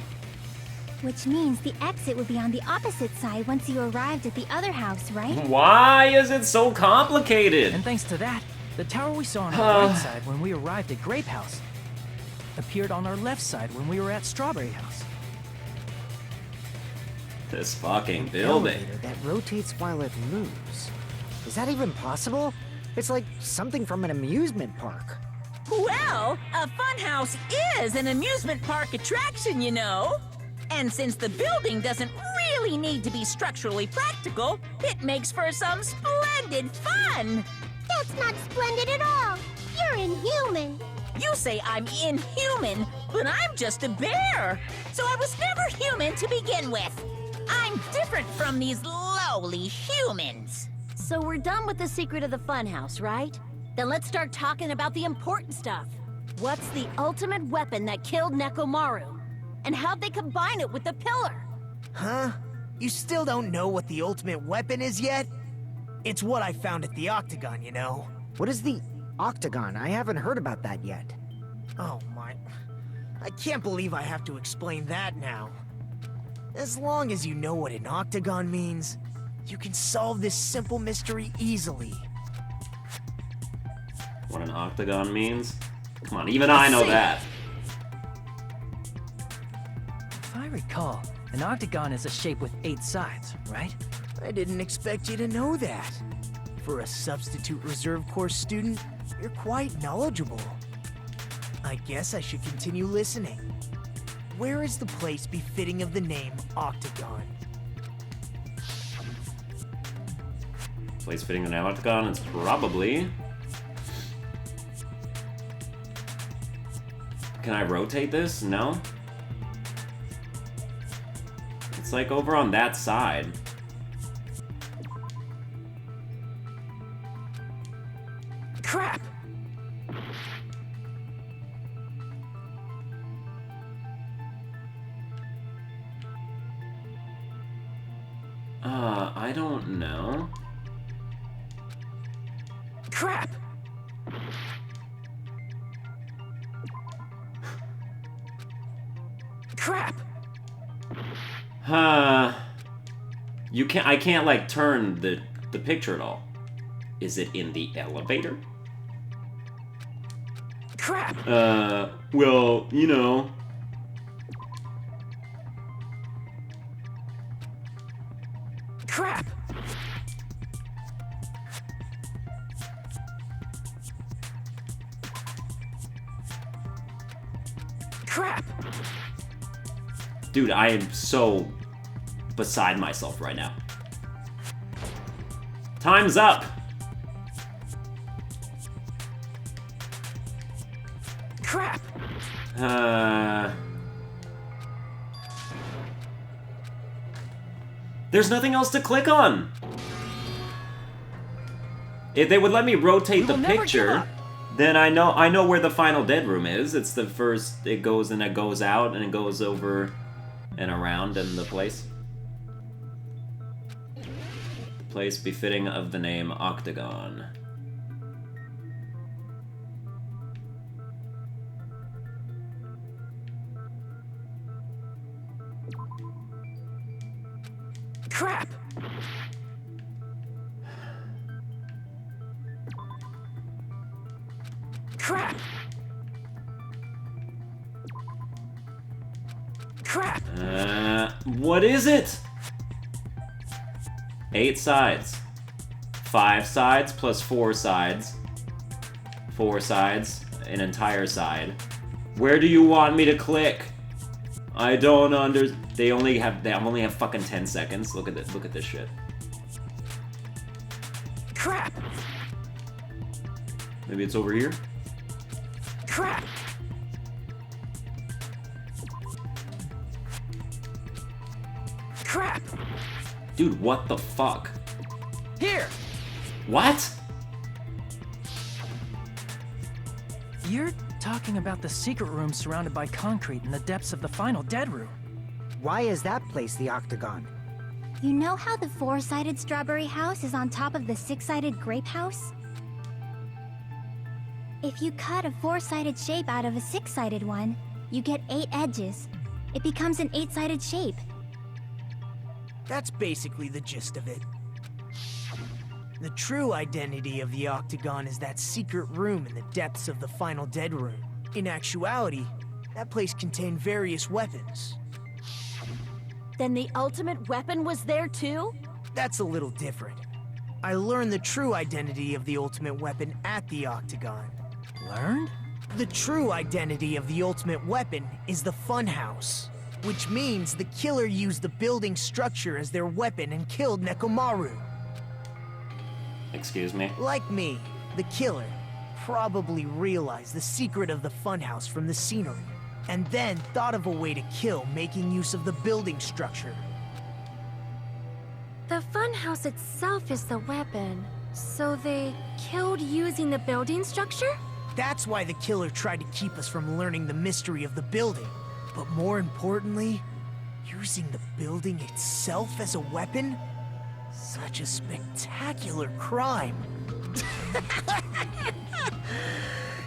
Which means the exit would be on the opposite side once you arrived at the other house, right? Why is it so complicated? And thanks to that, the tower we saw on our right side when we arrived at Grape House appeared on our left side when we were at Strawberry House. This fucking building. Elevator that rotates while it moves. Is that even possible? It's like something from an amusement park. Well, a funhouse is an amusement park attraction, you know. And since the building doesn't really need to be structurally practical, it makes for some splendid fun. That's not splendid at all. You're inhuman. You say I'm inhuman, but I'm just a bear. So I was never human to begin with. I'm different from these lowly humans. So we're done with the secret of the funhouse, right? Then let's start talking about the important stuff. What's the ultimate weapon that killed Nekomaru? And how'd they combine it with the pillar? Huh? You still don't know what the ultimate weapon is yet? It's what I found at the Octagon, you know. What is the Octagon? I haven't heard about that yet. Oh my... I can't believe I have to explain that now. As long as you know what an Octagon means, you can solve this simple mystery easily. What an octagon means? Come on, even I know that. If I recall, an octagon is a shape with 8 sides, right? I didn't expect you to know that. For a substitute reserve course student, you're quite knowledgeable. I guess I should continue listening. Where is the place befitting of the name Octagon? Place fitting the name octagon is probably... Can I rotate this? No? It's like over on that side. Crap! I don't know. Crap! Crap! I can't like turn the picture at all. Is it in the elevator? Crap! Well, you know. Crap! Crap! Dude, I am so beside myself right now. Time's up! Crap! There's nothing else to click on! If they would let me rotate the picture, then I know where the final dead room is. It's the first, it goes and it goes out and it goes over and around in the place. The place befitting of the name Octagon. Crap! What is it? 8 sides. 5 sides plus 4 sides. 4 sides, an entire side. Where do you want me to click? I don't they only have fucking 10 seconds. Look at this shit. Crap! Maybe it's over here? Crap! Crap! Dude, what the fuck? Here! What? You're talking about the secret room surrounded by concrete in the depths of the final dead room. Why is that place the octagon? You know how the 4-sided strawberry house is on top of the 6-sided grape house? If you cut a 4-sided shape out of a 6-sided one, you get 8 edges. It becomes an 8-sided shape. That's basically the gist of it. The true identity of the octagon is that secret room in the depths of the final dead room. In actuality, that place contained various weapons. Then the ultimate weapon was there too? That's a little different. I learned the true identity of the ultimate weapon at the octagon. Learned? The true identity of the ultimate weapon is the funhouse, which means the killer used the building structure as their weapon and killed Nekomaru. Excuse me? Like me, the killer probably realized the secret of the funhouse from the scenery, and then thought of a way to kill making use of the building structure. The funhouse itself is the weapon, so they killed using the building structure? That's why the killer tried to keep us from learning the mystery of the building. But more importantly, using the building itself as a weapon? Such a spectacular crime.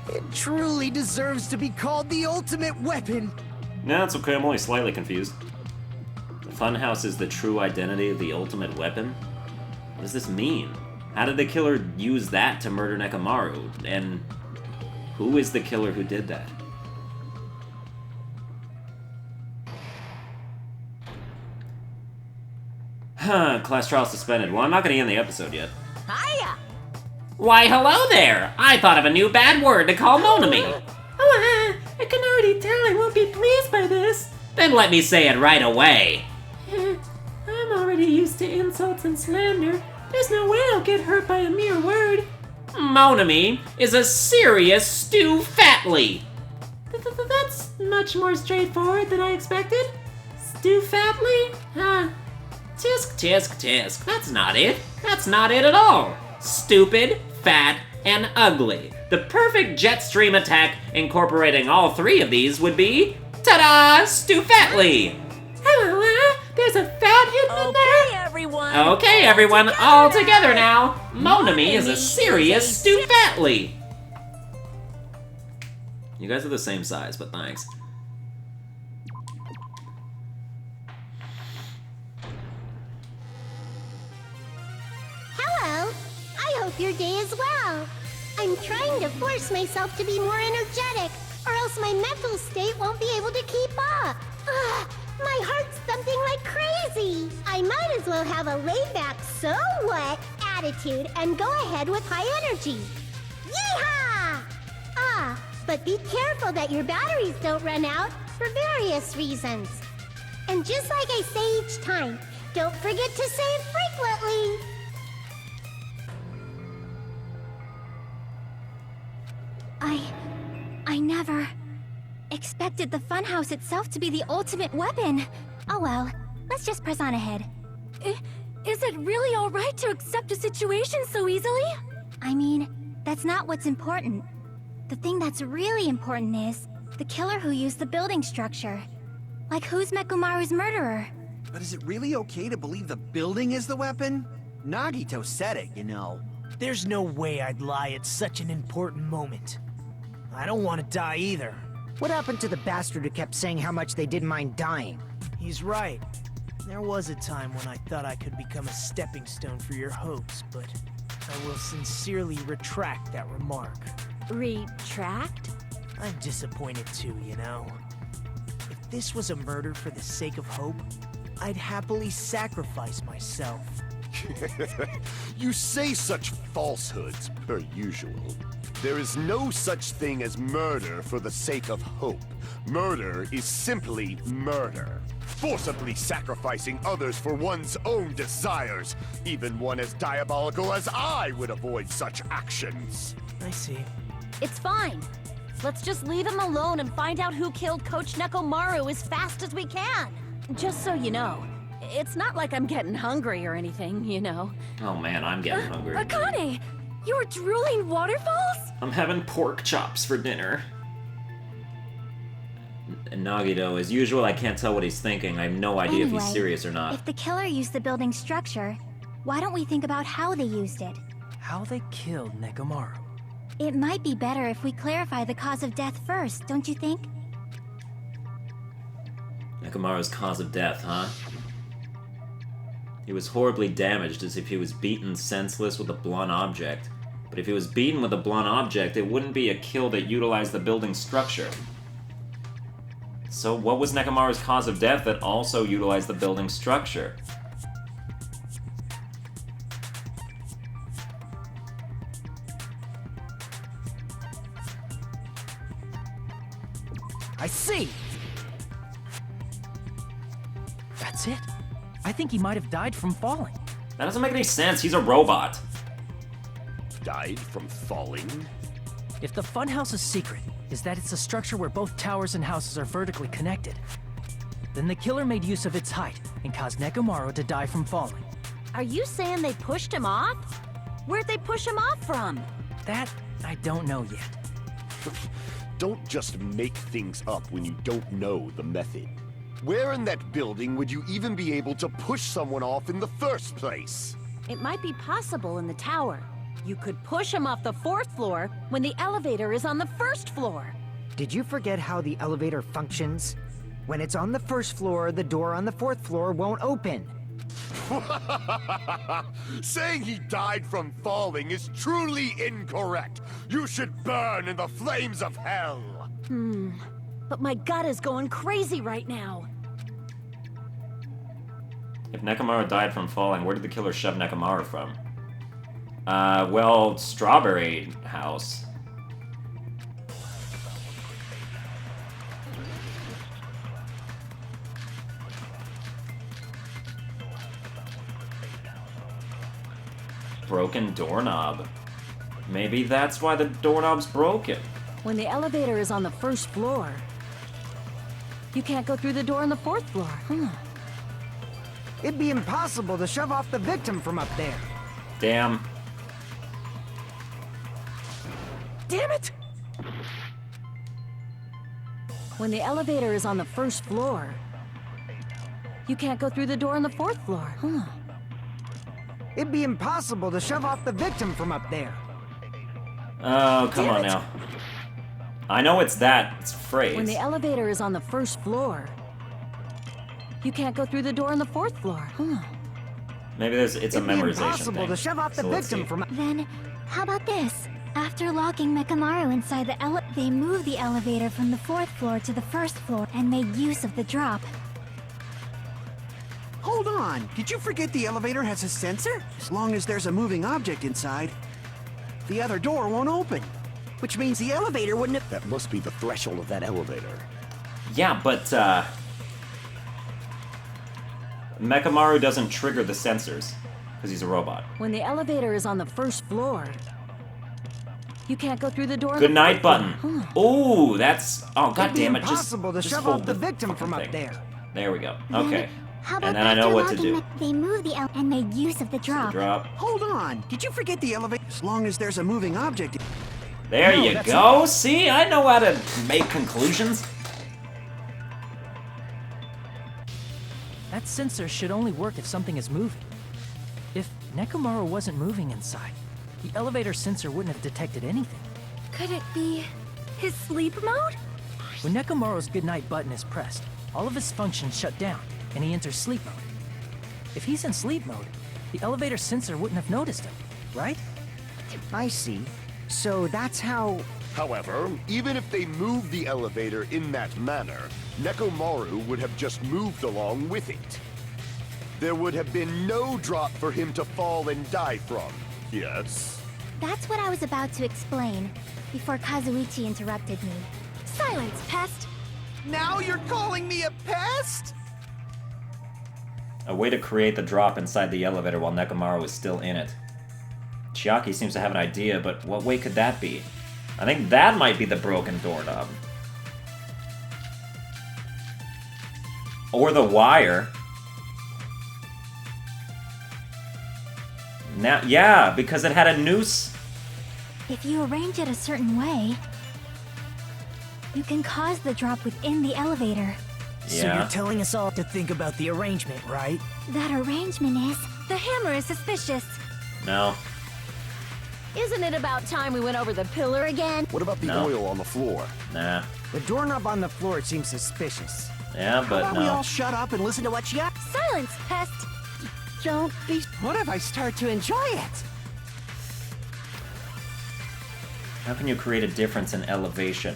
It truly deserves to be called the ultimate weapon. No, it's okay, I'm only slightly confused. The funhouse is the true identity of the ultimate weapon? What does this mean? How did the killer use that to murder Nekomaru? And who is the killer who did that? Class trial suspended. Well, I'm not gonna end the episode yet. Hiya! Why, hello there! I thought of a new bad word to call Monami. I can already tell I won't be pleased by this. Then let me say it right away. I'm already used to insults and slander. There's no way I'll get hurt by a mere word. Monami is a serious Stu Fatley. That's much more straightforward than I expected. Stu Fatley? Tisk, tisk, tisk. That's not it. That's not it at all. Stupid, fat, and ugly. The perfect jet stream attack incorporating all 3 of these would be, ta-da, Stu Fatley. Hello, there's a fat hidden in there. Okay, everyone, all together now. Monami is a serious Stu Fatley. You guys are the same size, but thanks. Hello. I hope your day is well. I'm trying to force myself to be more energetic, or else my mental state won't be able to keep up. Ugh, my heart's thumping like crazy. I might as well have a laid-back, so what attitude and go ahead with high energy. Yeehaw! But be careful that your batteries don't run out for various reasons. And just like I say each time, don't forget to save frequently. I never expected the funhouse itself to be the ultimate weapon. Oh well, let's just press on ahead. Is it really alright to accept a situation so easily? I mean, that's not what's important. The thing that's really important is the killer who used the building structure. Like, who's Nekomaru's murderer? But is it really okay to believe the building is the weapon? Nagito said it, you know. There's no way I'd lie at such an important moment. I don't want to die either. What happened to the bastard who kept saying how much they didn't mind dying? He's right. There was a time when I thought I could become a stepping stone for your hopes, but I will sincerely retract that remark. Retract? I'm disappointed too, you know. If If this was a murder for the sake of hope, I'd happily sacrifice myself. You say such falsehoods, per usual. There is no such thing as murder for the sake of hope. Murder is simply murder. Forcibly sacrificing others for one's own desires. Even one as diabolical as I would avoid such actions. I see. It's fine. Let's just leave him alone and find out who killed Coach Nekomaru as fast as we can. Just so you know, it's not like I'm getting hungry or anything, you know. Oh man, I'm getting hungry. Akane! You were drooling waterfalls? I'm having pork chops for dinner. And Nagito, as usual, I can't tell what he's thinking. I have no idea if he's Anyway, serious or not. If the killer used the building structure, why don't we think about how they used it? How they killed Nekomaru. It might be better if we clarify the cause of death first, don't you think? Nekomaru's cause of death, huh? He was horribly damaged, as if he was beaten senseless with a blunt object. But if he was beaten with a blunt object, it wouldn't be a kill that utilized the building structure. So what was Nekomaru's cause of death that also utilized the building structure? I see! That's it. I think he might have died from falling. That doesn't make any sense. He's a robot. Died from falling? If the funhouse's secret is that it's a structure where both towers and houses are vertically connected, then the killer made use of its height and caused Nekomaru to die from falling. Are you saying they pushed him off? Where'd they push him off from? That I don't know yet. Don't just make things up when you don't know the method. Where in that building would you even be able to push someone off in the first place? It might be possible in the tower. You could push him off the 4th floor when the elevator is on the 1st floor. Did you forget how the elevator functions? When it's on the 1st floor, the door on the 4th floor won't open. Saying he died from falling is truly incorrect. You should burn in the flames of hell. But my gut is going crazy right now. If Nekomaru died from falling, where did the killer shove Nekomaru from? Well, Strawberry House. Broken doorknob. Maybe that's why the doorknob's broken. When the elevator is on the 1st floor, you can't go through the door on the 4th floor. It'd be impossible to shove off the victim from up there. Damn. Damn it! When the elevator is on the 1st floor, you can't go through the door on the 4th floor. It'd be impossible to shove off the victim from up there. Oh, come on now. I know it's that phrase. When the elevator is on the 1st floor, you can't go through the door on the 4th floor. Maybe it's a It'd be memorization impossible thing. to shove off the So let's victim see. from. Then, how about this? After locking Nekomaru inside the they moved the elevator from the 4th floor to the 1st floor and made use of the drop. Hold on, did you forget the elevator has a sensor? As long as there's a moving object inside, the other door won't open. Which means the elevator wouldn't have... That must be the threshold of that elevator. Yeah, but Mechamaru doesn't trigger the sensors because he's a robot. When the elevator is on the 1st floor, you can't go through the door on Good the night 4th button. floor. Oh, that's god It'd be damn it! impossible to just shove hold off the victim from up thing. there. There we go. Okay. How about And then I know after what to locking do. they moved the and made use of the drop. Drop. Hold on, did you forget the elevator? As long as there's a moving object... There No, you that's go. See, I know how to make conclusions. That sensor should only work if something is moving. If Nekomaru wasn't moving inside, the elevator sensor wouldn't have detected anything. Could it be his sleep mode? When Nekomaru's goodnight button is pressed, all of his functions shut down, and he enters sleep mode. If he's in sleep mode, the elevator sensor wouldn't have noticed him, right? I see. So that's how... However, even if they move the elevator in that manner, Nekomaru would have just moved along with it. There would have been no drop for him to fall and die from. Yes? That's what I was about to explain, before Kazuichi interrupted me. Silence, pest! Now you're calling me a pest? A way to create the drop inside the elevator while Nekomaru is still in it. Chiaki seems to have an idea, but what way could that be? I think that might be the broken doorknob. Or the wire. Now, yeah, because it had a noose. If you arrange it a certain way, you can cause the drop within the elevator. So you're telling us all to think about the arrangement, right? That arrangement is... The hammer is suspicious. No. Isn't it about time we went over the pillar again? What about the oil on the floor? Nah. The doorknob on the floor seems suspicious. Yeah, but How about we all shut up and listen to what she... Silence, pest! Don't be... What if I start to enjoy it? How can you create a difference in elevation?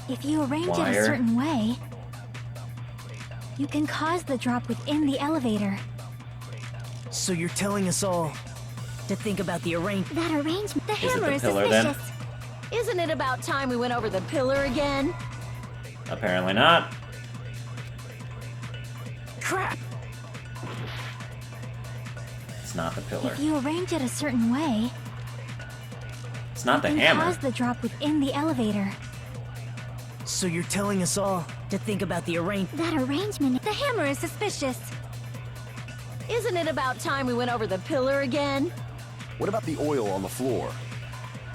If you arrange it a certain way, you can cause the drop within the elevator. So you're telling us all to think about the arrangement. That arrangement... The Is it hammer the is pillar, suspicious. then? Isn't it about time we went over the pillar again? Apparently not. Crap! It's not the pillar. If you arrange it a certain way, It's not the you can hammer. cause the drop within the elevator. So you're telling us all to think about the arrangement. That arrangement... The hammer is suspicious. Isn't it about time we went over the pillar again? What about the oil on the floor?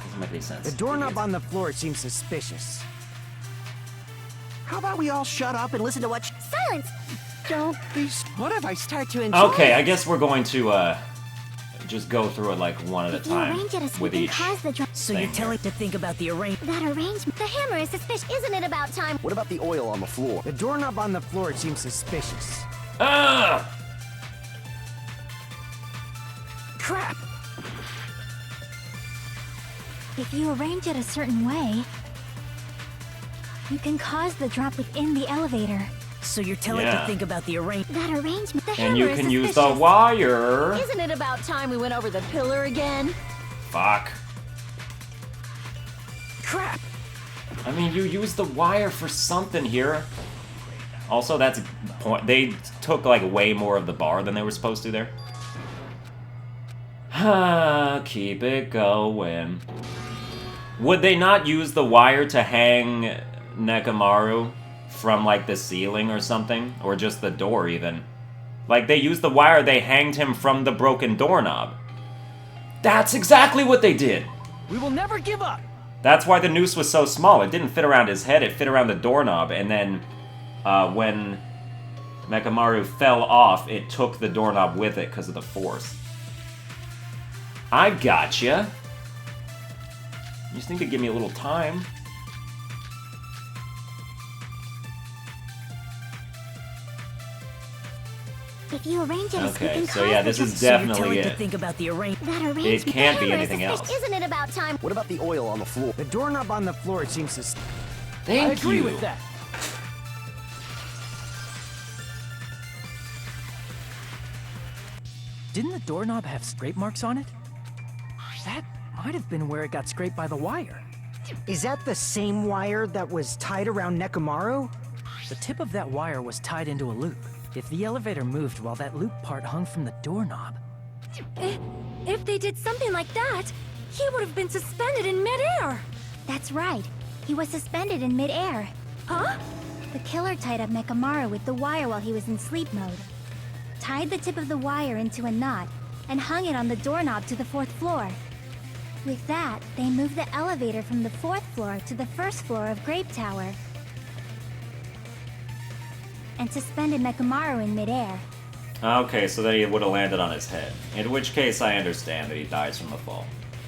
Doesn't make any sense. The doorknob on the floor seems suspicious. How about we all shut up and listen to what she... Silence! Don't be... What if I start to enjoy Okay, it? I guess we're going to just go through it like one at a If you time arrange it a with certain each. cause the drop... So you're telling to think about the arrangement. That arrangement... The hammer is suspicious. Isn't it about time? What about the oil on the floor? The doorknob on the floor seems suspicious. Ah! Crap! If you arrange it a certain way, you can cause the drop within the elevator. So you're telling Yeah. to think about the arrangement. That arrangement... The And hammer you is can use the suspicious. wire. Isn't it about time we went over the pillar again? Fuck. Crap! I mean, you use the wire for something here. Also, that's point. They took like way more of the bar than they were supposed to there. Keep it going. Would they not use the wire to hang Nekomaru from like the ceiling or something, or just the door even? Like they used the wire, they hanged him from the broken doorknob. That's exactly what they did. We will never give up! That's why the noose was so small. It didn't fit around his head, it fit around the doorknob. And then when Nekomaru fell off, it took the doorknob with it because of the force. I gotcha. You just need to give me a little time. If you arrange it, Okay, you can so cause yeah, the this drop- is So you're definitely telling to it. think about the arrangement. That arrangement... It can't the be hammer is anything suspicious. else. Isn't it about time? What about the oil on the floor? The doorknob on the floor seems suspicious. Thank I agree you. with that. Didn't the doorknob have scrape marks on it? That might have been where it got scraped by the wire. Is that the same wire that was tied around Nekomaru? The tip of that wire was tied into a loop. If the elevator moved while that loop part hung from the doorknob, If they did something like that, he would have been suspended in midair. That's right. He was suspended in midair. Huh? The killer tied up Nekomaru with the wire while he was in sleep mode. Tied the tip of the wire into a knot and hung it on the doorknob to the 4th floor. With that, they moved the elevator from the 4th floor to the 1st floor of Grape Tower and suspended Nekomaru in midair. Okay, so that he would have landed on his head. In which case, I understand that he dies from the fall.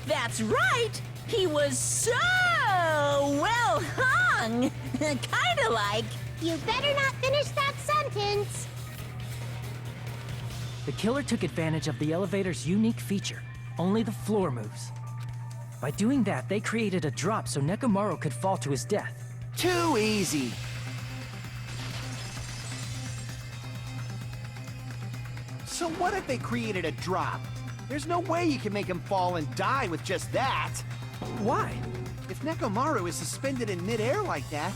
That's right! He was so well hung! Kinda like... You better not finish that sentence. the killer took advantage of the elevator's unique feature. Only the floor moves. By doing that, they created a drop so Nekomaru could fall to his death. Too easy. So what if they created a drop? There's no way you can make him fall and die with just that. Why? If Nekomaru is suspended in midair like that,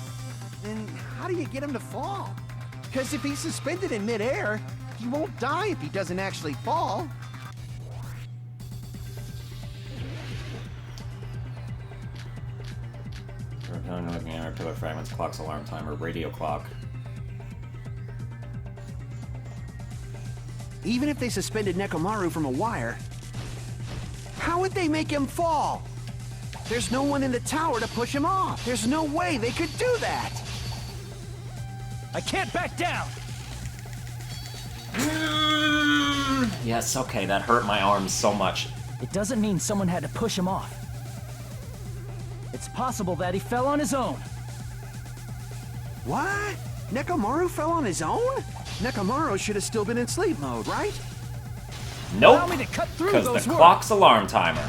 then how do you get him to fall? Because if he's suspended in midair, he won't die if he doesn't actually fall. Looking at our pillar fragments, clock's alarm timer, radio clock. Even if they suspended Nekomaru from a wire, how would they make him fall? There's no one in the tower to push him off. There's no way they could do that. I can't back down! Yes, okay, that hurt my arms so much. It doesn't mean someone had to push him off. It's possible that he fell on his own. What? Nekomaru fell on his own? Nekomaru should have still been in sleep mode, right? Nope, Allow me to cut through because those the words. clock's alarm timer.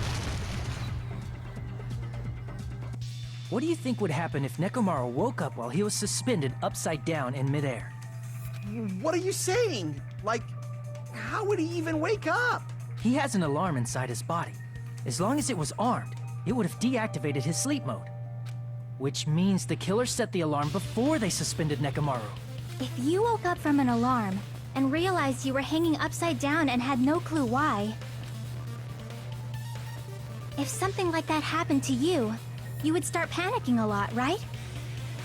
What do you think would happen if Nekomaru woke up while he was suspended upside down in midair? What are you saying? Like, how would he even wake up? He has an alarm inside his body. As long as it was armed, it would have deactivated his sleep mode. Which means the killer set the alarm before they suspended Nekomaru. If you woke up from an alarm and realized you were hanging upside down and had no clue why, if something like that happened to you, you would start panicking a lot, right?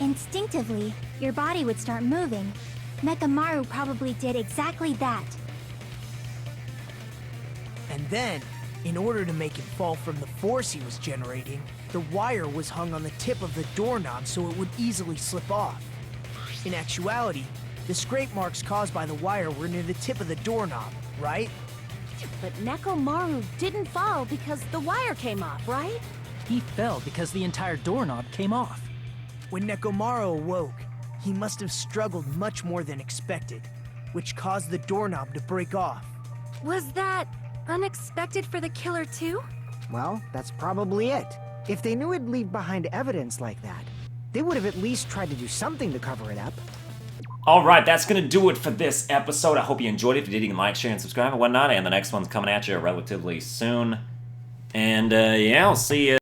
Instinctively, your body would start moving. Nekomaru probably did exactly that. And then, in order to make him fall from the force he was generating, the wire was hung on the tip of the doorknob so it would easily slip off. In actuality, the scrape marks caused by the wire were near the tip of the doorknob, right? But Nekomaru didn't fall because the wire came off, right? He fell because the entire doorknob came off. When Nekomaru awoke, he must have struggled much more than expected, which caused the doorknob to break off. Was that unexpected for the killer too? Well, that's probably it. If they knew it'd leave behind evidence like that, they would have at least tried to do something to cover it up. Alright, that's gonna do it for this episode. I hope you enjoyed it. If you did, you can like, share, and subscribe and whatnot. And the next one's coming at you relatively soon. And yeah, I'll see you.